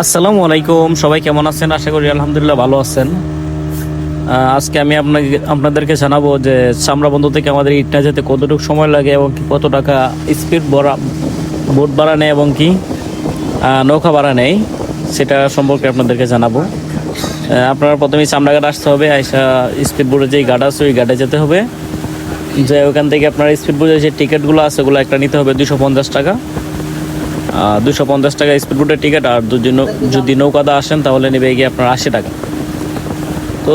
আসসালামু আলাইকুম, সবাই কেমন আছেন? আশা করি আলহামদুলিল্লাহ ভালো আছেন। আজকে আমি আপনাদেরকে জানাবো যে চামড়া বন্দর থেকে আমাদের ইটনা যেতে কতটুকু সময় লাগে এবং কি কত টাকা স্পিড বোট ভাড়া নেয় এবং কি নৌকা ভাড়া নেয় সেটা সম্পর্কে আপনাদেরকে জানাবো। আপনারা প্রথমেই চামড়াঘাট আসতে হবে, আইসা স্পিড বোটের যেই ঘাট আছে ওই ঘাটে যেতে হবে। যে ওখান থেকে আপনার স্পিড বোটের যে টিকিটগুলো আছে ওগুলো একটা নিতে হবে 250 টাকা। 250 টাকা স্পিড বোটের টিকিট। আর যদি নৌকাতে আসেন তাহলে নেবে গিয়ে আপনার 80 টাকা। তো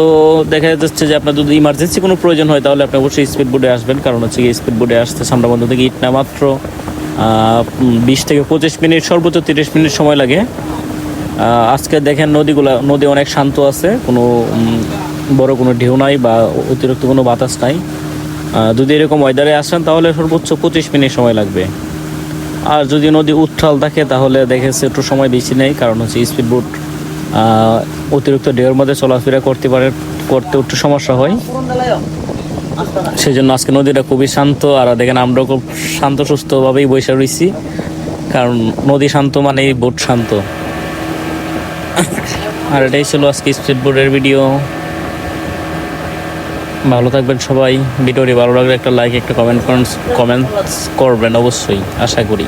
দেখা যাচ্ছে যে আপনার যদি ইমার্জেন্সি কোনো প্রয়োজন হয় তাহলে আপনি অবশ্যই স্পিড বোটে আসবেন, কারণ হচ্ছে কি স্পিড বোটে আসতে চামড়াবন্দর থেকে ইটনা মাত্র 20 থেকে 25 মিনিট, সর্বোচ্চ 30 মিনিট সময় লাগে। আজকে দেখেন নদী অনেক শান্ত আছে, কোনো বড় কোনো ঢেউ নাই বা অতিরিক্ত কোনো বাতাস নাই। যদি এরকম ওয়েদারে আসেন তাহলে সর্বোচ্চ 25 মিনিট সময় লাগবে। আর যদি নদী উত্তাল থাকে তাহলে দেখেছে একটু সময় বেশি নেই, কারণ হচ্ছে স্পিড বোট অতিরিক্ত ঢেউর মধ্যে চলাফেরা করতে একটু সমস্যা হয়। সেই জন্য আজকে নদীটা খুবই শান্ত। আর দেখেন আমরা খুব শান্ত সুস্থভাবেই বসে রয়েছি, কারণ নদী শান্ত মানেই বোট শান্ত। আর এটাই ছিল আজকে স্পিড বোটের ভিডিও। ভালো থাকবেন সবাই। ভিডিওটি ভালো লাগলে একটা লাইক, একটা কমেন্ট করবেন অবশ্যই, আশা করি।